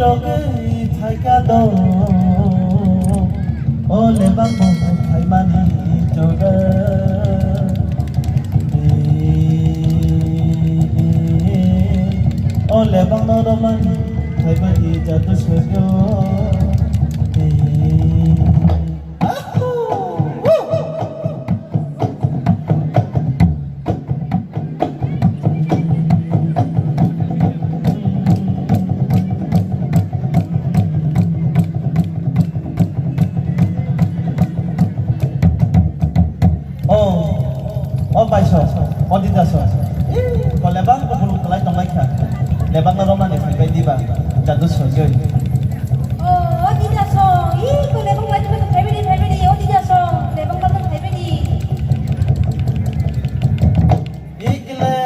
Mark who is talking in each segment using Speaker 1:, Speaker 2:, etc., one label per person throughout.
Speaker 1: Rogai thaikado ole bang mo thai mani joga ole bang no romani thai mani jadu sojo Baiso, di daso. Kalau lebang kebulu kelai tong laika. Lebang na roman ni kai di ba. Jadu sojo.
Speaker 2: Oh, di daso. Kalau lebang lagi tu family. Oh, di daso. Lebang na tong family.
Speaker 1: Ikle.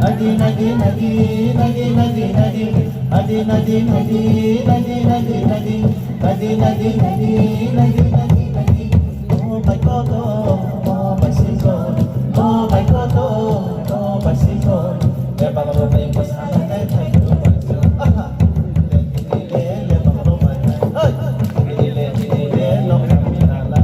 Speaker 1: Nadi Oh my God, oh bicycle, oh my God, oh bicycle. Lebang rumay masalah ay tayo banso. Dinile lebang rumay, ay dinile long kaminala.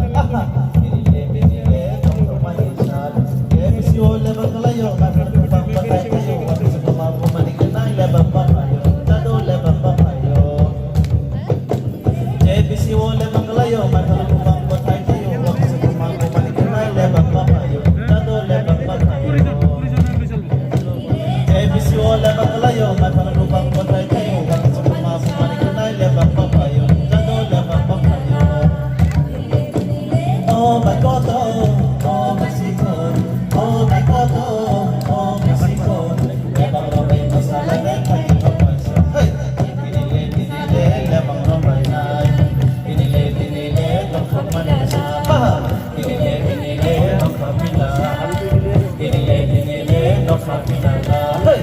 Speaker 1: Dinile long rumay isal. Kebisi o lebang kalayo, matutupang patay kayo. Wag sa kumamumalikin ay lebang papayo, dado lebang papayo. JBC o lebang kalayo, matutupang patay kayo. Wag sa kumamumalikin ay lebang papayo, dado lebang papayo. JBC o lebang kalayo, matutupang patay kayo. Wag sa kumamumalikin ay lebang papayo, dado lebang papayo. Oh my God, oh Mexico, oh my God, oh Mexico. Lebang romay masalah ay tayo banso. Hey! Dinile lebang romay ay dinile long kaminala. Dinile long kaminala. Dinile long kaminala. Hey!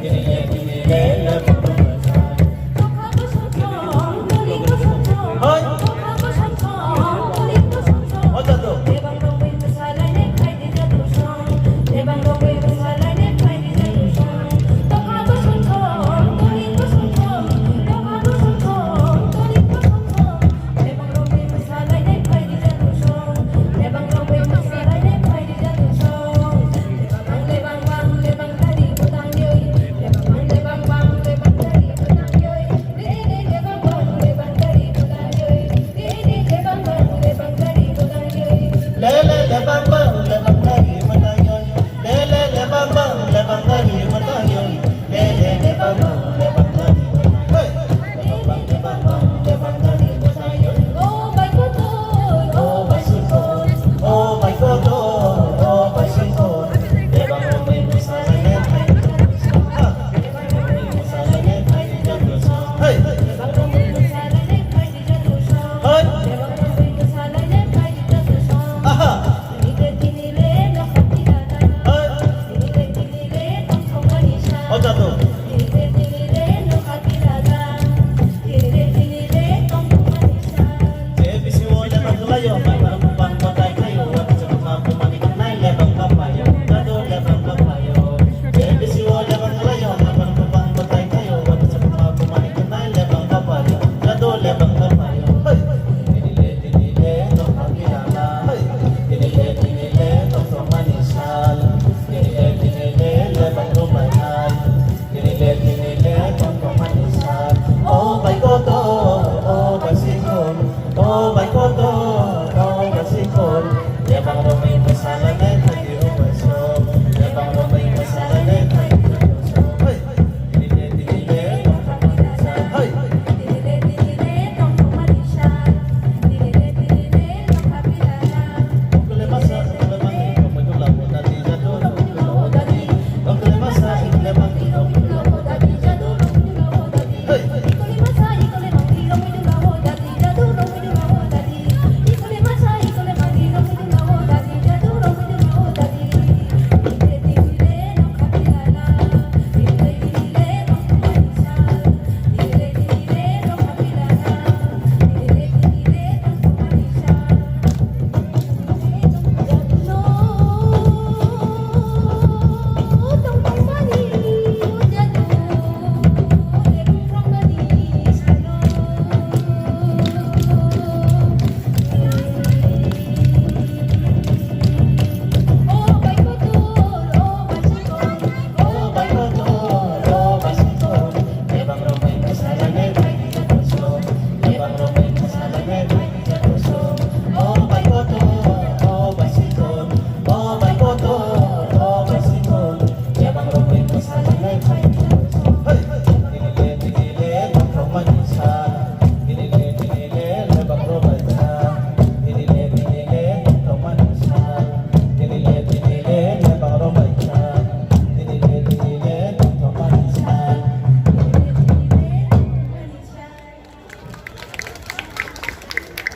Speaker 1: Dinile lebang romay ay. Hoy! Ojo tuh. Lele lebang bang lebang lagi matayon. Lele lebang bang lebang lagi matayon. Lele lebang bang lebang lagi. Hey! Lebang bang lebang lagi matayon.
Speaker 2: Oh my God,
Speaker 1: Oh bicycle, oh my God, oh bicycle. Lebang rumay masalah ay tayo banso. Lebang rumay masalah ay tayo banso. Hey! Hoy! Aha! Hoy! Ojo tuh.